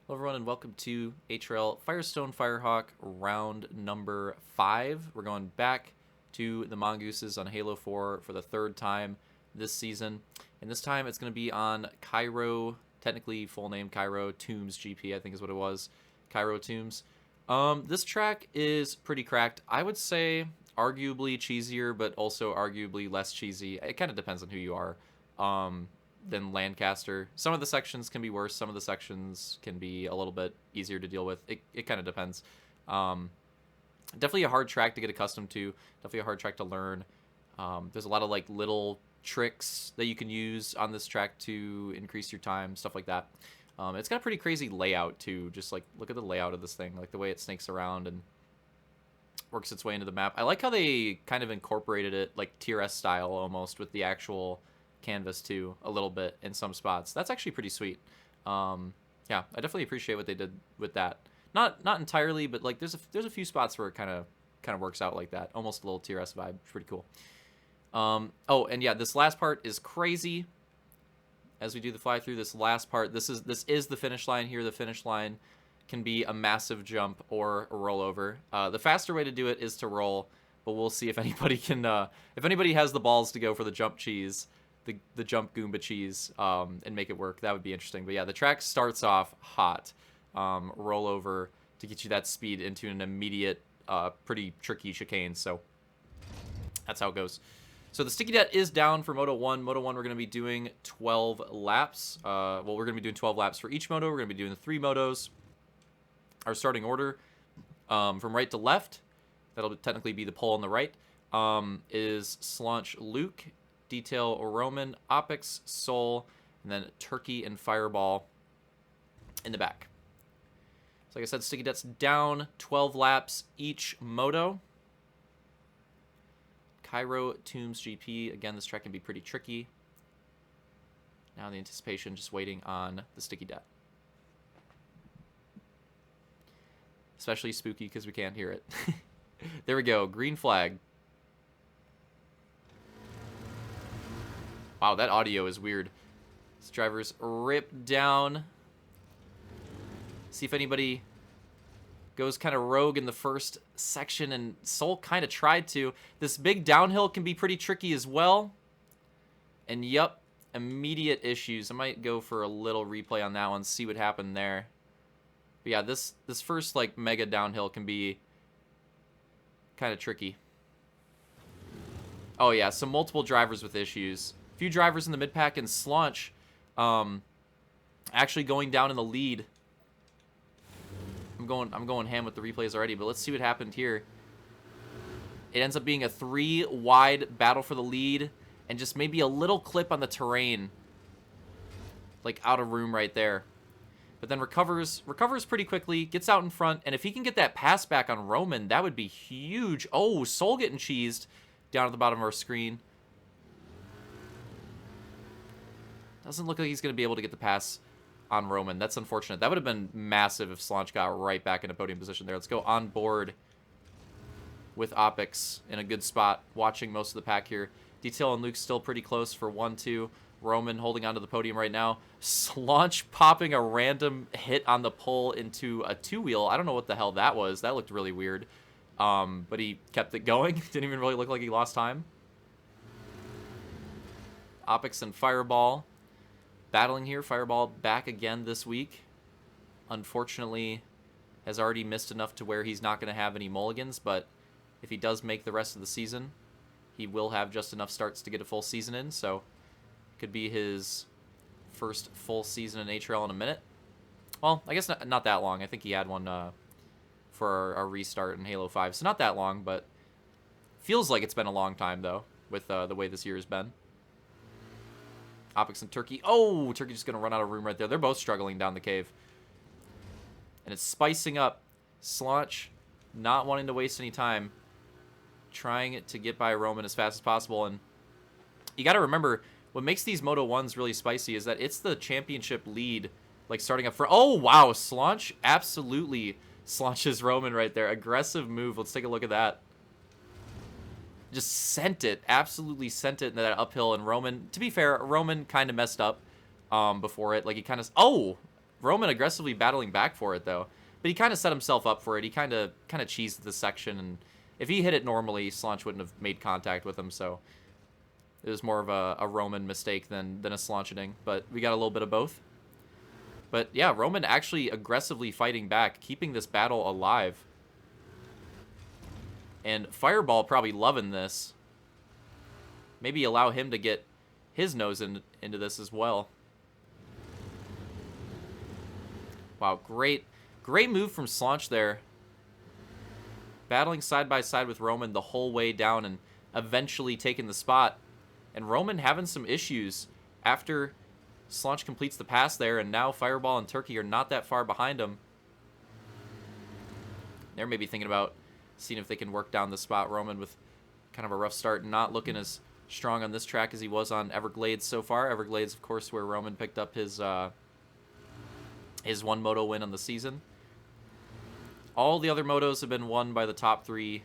Hello everyone and welcome to HRL Firestone Firehawk round number 5. We're going back to the Mongooses on Halo 4 for the third time this season. And this time it's going to be on Cairo, technically full name Cairo Tombs GP, I think is what it was. Cairo Tombs. This track is pretty cracked. I would say arguably cheesier, but also arguably less cheesy. It kind of depends on who you are. Than Lancaster. Some of the sections can be worse. Some of the sections can be a little bit easier to deal with. It kind of depends. Definitely a hard track to get accustomed to. Definitely a hard track to learn. There's a lot of like little tricks that you can use on this track to increase your time, stuff like that. It's got a pretty crazy layout too. Just like look at the layout of this thing, like the way it snakes around and works its way into the map. I like how they kind of incorporated it like Tier S style almost with the actual canvas too a little bit in some spots. That's actually pretty sweet. Yeah, I definitely appreciate what they did with that. Not entirely, but like there's a few spots where it kind of works out like that. Almost a little Tier S vibe. It's pretty cool. Oh, and yeah, this last part is crazy. As we do the fly through this last part, this is the finish line here. The finish line can be a massive jump or a rollover. The faster way to do it is to roll, but we'll see if anybody can if anybody has the balls to go for the jump cheese. The jump Goomba cheese and make it work. That would be interesting. But yeah, the track starts off hot. Rollover to get you that speed into an immediate, pretty tricky chicane. So that's how it goes. So the sticky debt is down for Moto 1. Moto 1, we're going to be doing 12 laps. Well, we're going to be doing 12 laps for each moto. We're going to be doing the 3 motos. Our starting order from right to left, that'll technically be the pole on the right, is Slaunch Luke, Detail Roman, Opix, Soul, and then Turkey and Fireball in the back. So like I said, sticky debt's down, 12 laps each moto. Cairo Tombs GP. Again, this track can be pretty tricky. Now the anticipation, just waiting on the sticky debt. Especially spooky because we can't hear it. There we go, green flag. Wow, that audio is weird. This driver's ripped down. See if anybody goes kind of rogue in the first section, and Soul kind of tried to. This big downhill can be pretty tricky as well. And yup, immediate issues. I might go for a little replay on that one, see what happened there. But yeah, this first like mega downhill can be kind of tricky. Oh yeah, so multiple drivers with issues. Few drivers in the mid-pack, and Slaunch actually going down in the lead. I'm going ham with the replays already, but let's see what happened here. It ends up being a 3-wide battle for the lead, and just maybe a little clip on the terrain. Like out of room right there. But then recovers pretty quickly, gets out in front, and if he can get that pass back on Roman, that would be huge. Oh, Soul getting cheesed down at the bottom of our screen. Doesn't look like he's going to be able to get the pass on Roman. That's unfortunate. That would have been massive if Slaunch got right back into podium position there. Let's go on board with Opix in a good spot, watching most of the pack here. Detail and Luke still pretty close for 1-2. Roman holding onto the podium right now. Slaunch popping a random hit on the pole into a 2-wheel. I don't know what the hell that was. That looked really weird. But he kept it going. Didn't even really look like he lost time. Opix and Fireball battling here. Fireball back again this week. Unfortunately, has already missed enough to where he's not going to have any mulligans, but if he does make the rest of the season, he will have just enough starts to get a full season in, so could be his first full season in HRL in a minute. Well, I guess not that long. I think he had one for our restart in Halo 5, so not that long, but feels like it's been a long time, though, with the way this year has been. Opix and Turkey. Oh, Turkey just going to run out of room right there. They're both struggling down the cave. And it's spicing up. Slaunch not wanting to waste any time. Trying to get by Roman as fast as possible. And you got to remember, what makes these Moto 1s really spicy is that it's the championship lead. Like starting up for... Oh, wow. Slaunch absolutely slaunches Roman right there. Aggressive move. Let's take a look at that. Just sent it, absolutely sent it into that uphill, and Roman, to be fair, Roman kind of messed up before it. Like, he kind of, oh, Roman aggressively battling back for it, though. But he kind of set himself up for it. He kind of cheesed this section, and if he hit it normally, Slaunch wouldn't have made contact with him, so it was more of a Roman mistake than a Slaunching. But we got a little bit of both. But yeah, Roman actually aggressively fighting back, keeping this battle alive. And Fireball probably loving this. Maybe allow him to get his nose into this as well. Wow, great move from Slaunch there. Battling side by side with Roman the whole way down and eventually taking the spot. And Roman having some issues after Slaunch completes the pass there, and now Fireball and Turkey are not that far behind him. They're maybe thinking about seeing if they can work down the spot. Roman with kind of a rough start, not looking as strong on this track as he was on Everglades so far. Everglades, of course, where Roman picked up his one moto win on the season. All the other motos have been won by the top 3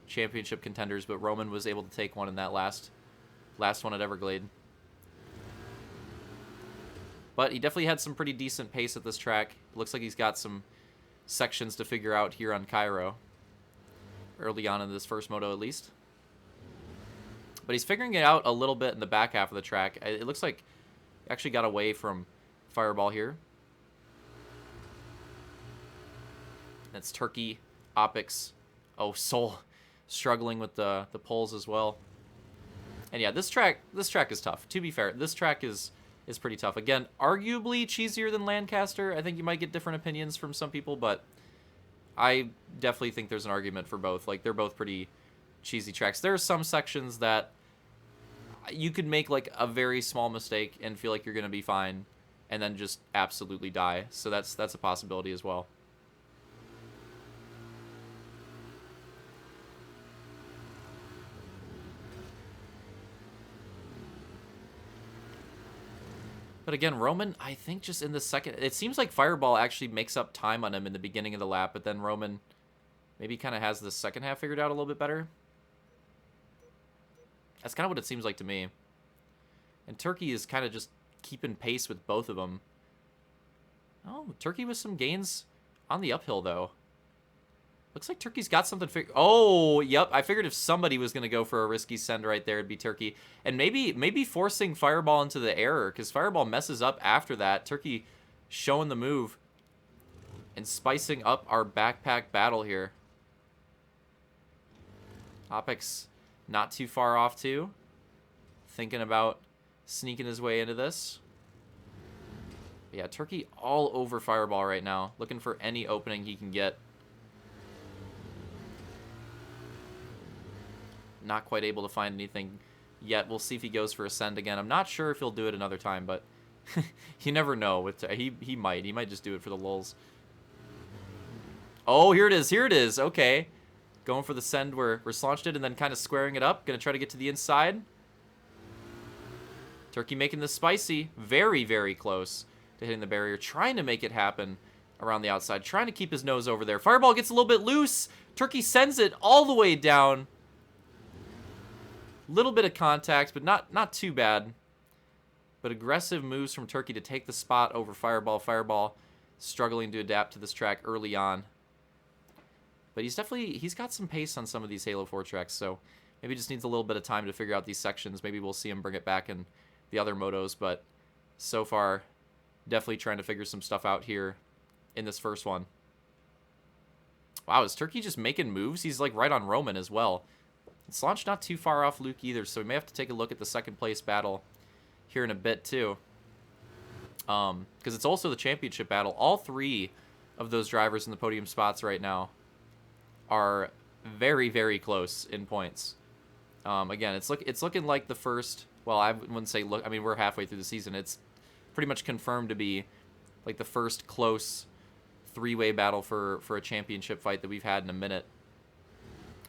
championship contenders, but Roman was able to take one in that last one at Everglade. But he definitely had some pretty decent pace at this track. Looks like he's got some sections to figure out here on Cairo. Early on in this first moto, at least. But he's figuring it out a little bit in the back half of the track. It looks like he actually got away from Fireball here. That's Turkey, Opix, Soul struggling with the poles as well. And yeah, this track is tough. To be fair, this track is pretty tough. Again, arguably cheesier than Lancaster. I think you might get different opinions from some people, but I definitely think there's an argument for both. Like, they're both pretty cheesy tracks. There are some sections that you could make like a very small mistake and feel like you're going to be fine and then just absolutely die. So that's a possibility as well. But again, Roman, I think just in the second... It seems like Fireball actually makes up time on him in the beginning of the lap, but then Roman maybe kind of has the second half figured out a little bit better. That's kind of what it seems like to me. And Turkey is kind of just keeping pace with both of them. Oh, Turkey with some gains on the uphill, though. Looks like Turkey's got something figured... Oh, yep. I figured if somebody was going to go for a risky send right there, it'd be Turkey. And maybe forcing Fireball into the error, because Fireball messes up after that. Turkey showing the move and spicing up our backpack battle here. Opix not too far off, too. Thinking about sneaking his way into this. But yeah, Turkey all over Fireball right now, looking for any opening he can get. Not quite able to find anything yet. We'll see if he goes for a send again. I'm not sure if he'll do it another time, but you never know. He might. He might just do it for the lulz. Oh, here it is. Here it is. Okay. Going for the send where Slaunch did and then kind of squaring it up. Going to try to get to the inside. Turkey making this spicy. Very, very close to hitting the barrier. Trying to make it happen around the outside. Trying to keep his nose over there. Fireball gets a little bit loose. Turkey sends it all the way down. Little bit of contact, but not too bad. But aggressive moves from Turkey to take the spot over Fireball. Fireball struggling to adapt to this track early on. But he's got some pace on some of these Halo 4 tracks, so maybe just needs a little bit of time to figure out these sections. Maybe we'll see him bring it back in the other motos, but so far, definitely trying to figure some stuff out here in this first one. Wow, is Turkey just making moves? He's like right on Roman as well. Slaunch not too far off Luke either, so we may have to take a look at the second place battle here in a bit too. Because it's also the championship battle. All 3 of those drivers in the podium spots right now are very, very close in points. Again, it's looking like the first... Well, I wouldn't say look... I mean, we're halfway through the season. It's pretty much confirmed to be like the first close 3-way battle for a championship fight that we've had in a minute.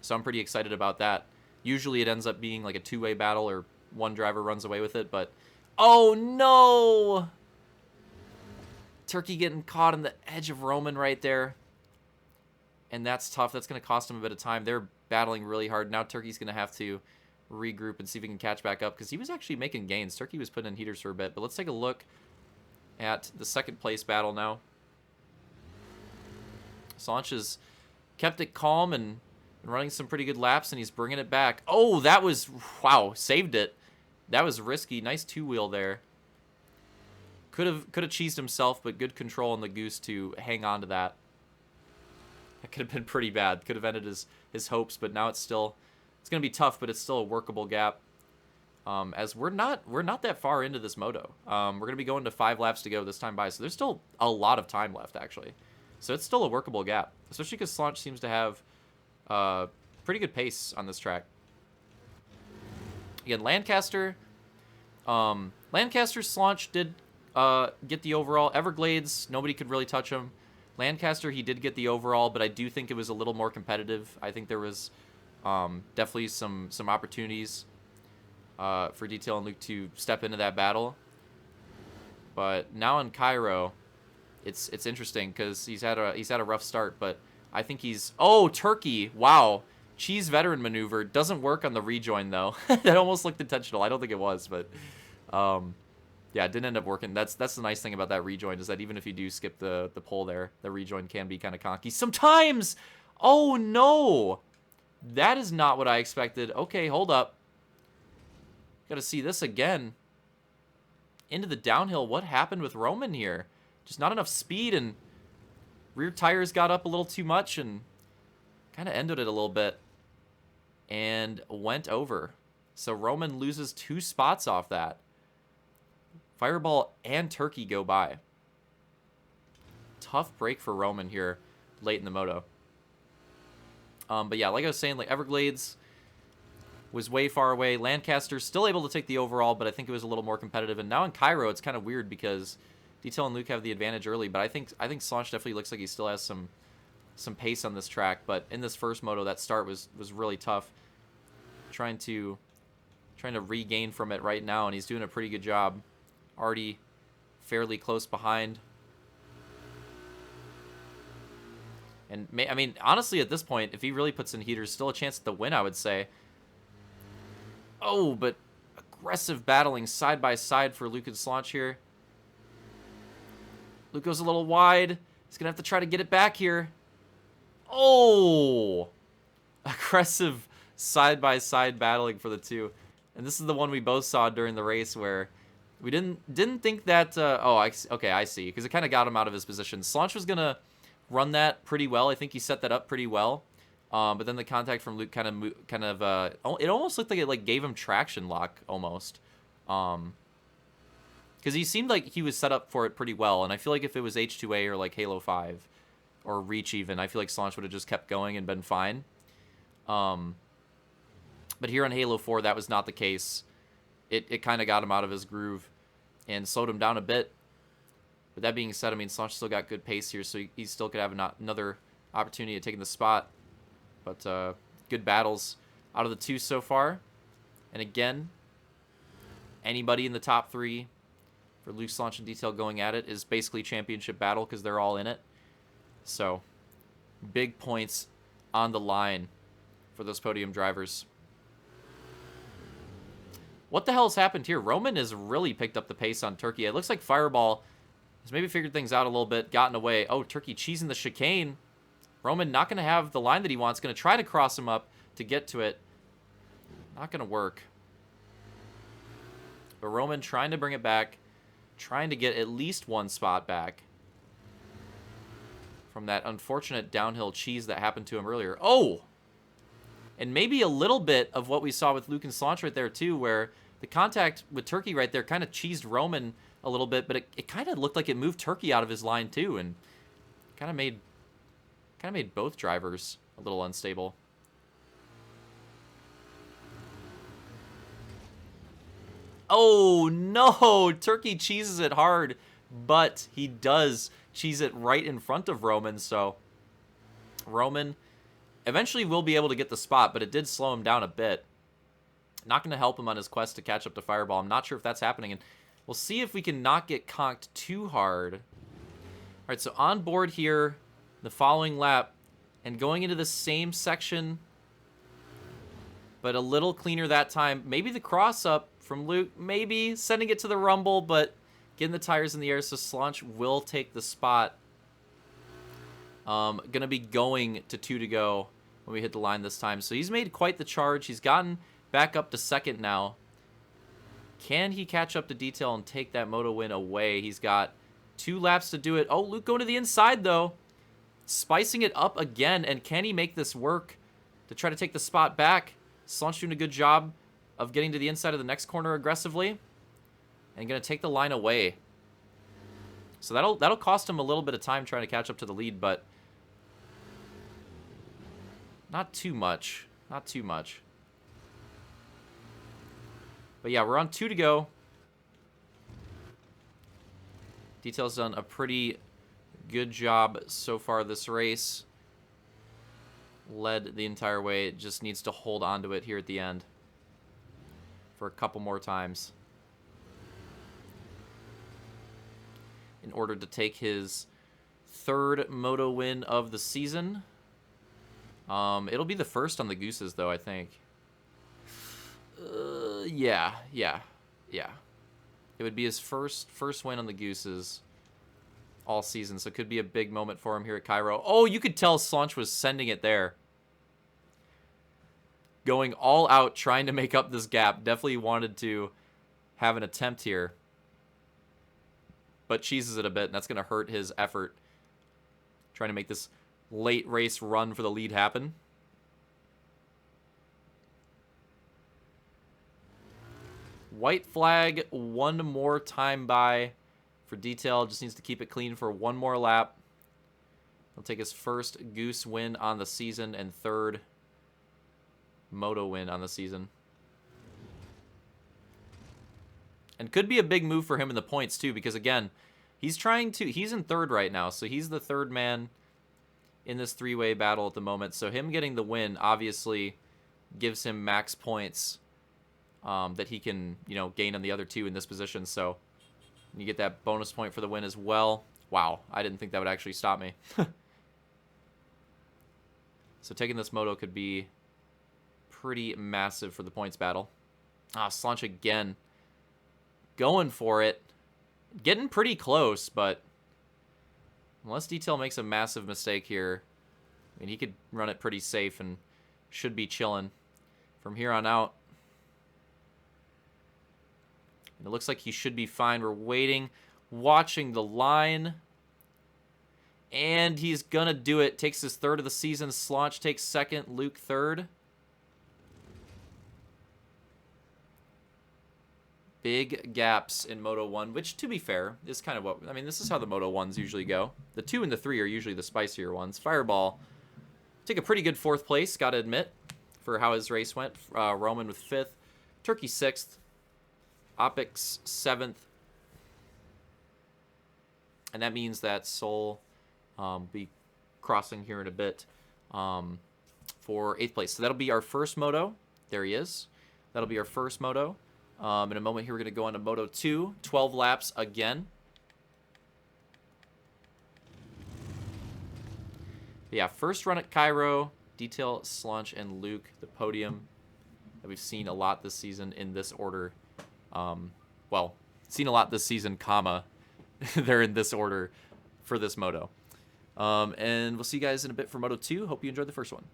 So I'm pretty excited about that. Usually it ends up being like a 2-way battle or one driver runs away with it, but... Oh, no! Turkey getting caught on the edge of Roman right there. And that's tough. That's going to cost him a bit of time. They're battling really hard. Now Turkey's going to have to regroup and see if he can catch back up, because he was actually making gains. Turkey was putting in heaters for a bit, but let's take a look at the second place battle now. Slaunch has kept it calm and running some pretty good laps, and he's bringing it back. Oh, that was, wow, saved it. That was risky. Nice two-wheel there. Could have cheesed himself, but good control on the Goose to hang on to that. That could have been pretty bad. Could have ended his hopes, but now it's going to be tough, but it's still a workable gap. As we're not that far into this moto. We're going to be going to 5 laps to go this time by, so there's still a lot of time left, actually. So it's still a workable gap, especially because Slaunch seems to have pretty good pace on this track. Again, Lancaster, Slaunch did get the overall. Everglades, nobody could really touch him. Lancaster, he did get the overall, but I do think it was a little more competitive. I think there was definitely some opportunities for Detail and Luke to step into that battle. But now in Cairo, it's interesting because he's had a rough start, but I think he's... Oh, Turkey! Wow. Cheese veteran maneuver. Doesn't work on the rejoin, though. That almost looked intentional. I don't think it was, but... yeah, it didn't end up working. That's the nice thing about that rejoin, is that even if you do skip the pole there, the rejoin can be kind of conky. Sometimes! Oh, no! That is not what I expected. Okay, hold up. Gotta see this again. Into the downhill. What happened with Roman here? Just not enough speed, and rear tires got up a little too much and kind of ended it a little bit and went over. So Roman loses 2 spots off that. Fireball and Turkey go by. Tough break for Roman here late in the moto. But yeah, like I was saying, like Everglades was way far away. Lancaster still able to take the overall, but I think it was a little more competitive. And now in Cairo, it's kind of weird because Detail and Luke have the advantage early, but I think Slaunch definitely looks like he still has some pace on this track. But in this first moto, that start was really tough. Trying to regain from it right now, and he's doing a pretty good job. Already fairly close behind. And I mean, honestly, at this point, if he really puts in heaters, still a chance at the win, I would say. Oh, but aggressive battling side by side for Luke and Slaunch here. Luke goes a little wide. He's going to have to try to get it back here. Oh! Aggressive side-by-side battling for the two. And this is the one we both saw during the race where we didn't think that... okay, I see. Because it kind of got him out of his position. Slaunch was going to run that pretty well. I think he set that up pretty well. But then the contact from Luke it almost looked like it gave him traction lock, almost. Because he seemed like he was set up for it pretty well. And I feel like if it was H2A or like Halo 5 or Reach even, I feel like Slaunch would have just kept going and been fine. But here on Halo 4, that was not the case. It kind of got him out of his groove and slowed him down a bit. But that being said, I mean, Slaunch still got good pace here, so he still could have another opportunity of taking the spot. But good battles out of the two so far. And again, anybody in the top 3 for Luke, Slaunch, and Detail going at it is basically championship battle because they're all in it. So, big points on the line for those podium drivers. What the hell's happened here? Roman has really picked up the pace on Turkey. It looks like Fireball has maybe figured things out a little bit, gotten away. Oh, Turkey cheesing the chicane. Roman not going to have the line that he wants. Going to try to cross him up to get to it. Not going to work. But Roman trying to bring it back. Trying to get at least 1 spot back from that unfortunate downhill cheese that happened to him earlier. Oh! And maybe a little bit of what we saw with Luke and Slaunch right there, too, where the contact with Turkey right there kind of cheesed Roman a little bit, but it kind of looked like it moved Turkey out of his line, too, and kind of made both drivers a little unstable. Oh, no! Turkey cheeses it hard, but he does cheese it right in front of Roman, so Roman eventually will be able to get the spot, but it did slow him down a bit. Not going to help him on his quest to catch up to Fireball. I'm not sure if that's happening, and we'll see if we can not get conked too hard. All right, so on board here, the following lap, and going into the same section, but a little cleaner that time. Maybe the cross-up from Luke, maybe sending it to the rumble, but Getting the tires in the air, so Slaunch will take the spot. Gonna be going to 2 to go when we hit the line this time. So he's made quite the charge. He's gotten back up to second now. Can he catch up to Detail and take that Moto win away? He's got 2 laps to do it. Oh, Luke going to the inside, though. Spicing it up again, and can he make this work to try to take the spot back? Slaunch doing a good job of getting to the inside of the next corner aggressively. And going to take the line away. So that'll cost him a little bit of time trying to catch up to the lead, but not too much. Not too much. But yeah, we're on 2 to go. Detail's done a pretty good job so far this race. Led the entire way. It just needs to hold on to it here at the end for a couple more times in order to take his 3rd Moto win of the season. It'll be the first on the Gooses, though, I think. Yeah. It would be his first win on the Gooses all season, so it could be a big moment for him here at Cairo. Oh, you could tell Slaunch was sending it there. Going all out, trying to make up this gap. Definitely wanted to have an attempt here. But cheeses it a bit, and that's going to hurt his effort. Trying to make this late race run for the lead happen. White flag, one more time by for Detail. Just needs to keep it clean for one more lap. He'll take his first Goose win on the season and 3rd Moto win on the season. And could be a big move for him in the points too, because again, he's in 3rd right now, so he's the 3rd man in this 3-way battle at the moment. So him getting the win obviously gives him max points that he can, gain on the other 2 in this position. So you get that bonus point for the win as well. Wow, I didn't think that would actually stop me. So taking this Moto could be pretty massive for the points battle. Slaunch again. Going for it. Getting pretty close, but unless Detail makes a massive mistake here, I mean, he could run it pretty safe and should be chilling from here on out. And it looks like he should be fine. We're waiting, watching the line. And he's going to do it. Takes his 3rd of the season. Slaunch takes 2nd. Luke 3rd. Big gaps in Moto 1, which, to be fair, is kind of what... I mean, this is how the Moto 1s usually go. The 2 and the 3 are usually the spicier ones. Fireball, take a pretty good 4th place, got to admit, for how his race went. Roman with 5th. Turkey 6th. Opix 7th. And that means that Soul be crossing here in a bit for 8th place. So that'll be our first Moto. There he is. That'll be our first Moto. In a moment here, we're going to go on to Moto 2. 12 laps again. But yeah, first run at Cairo. Detail, Slaunch, and Luke. The podium that we've seen a lot this season in this order. Well, seen a lot this season, comma. They're in this order for this Moto. And we'll see you guys in a bit for Moto 2. Hope you enjoyed the first one.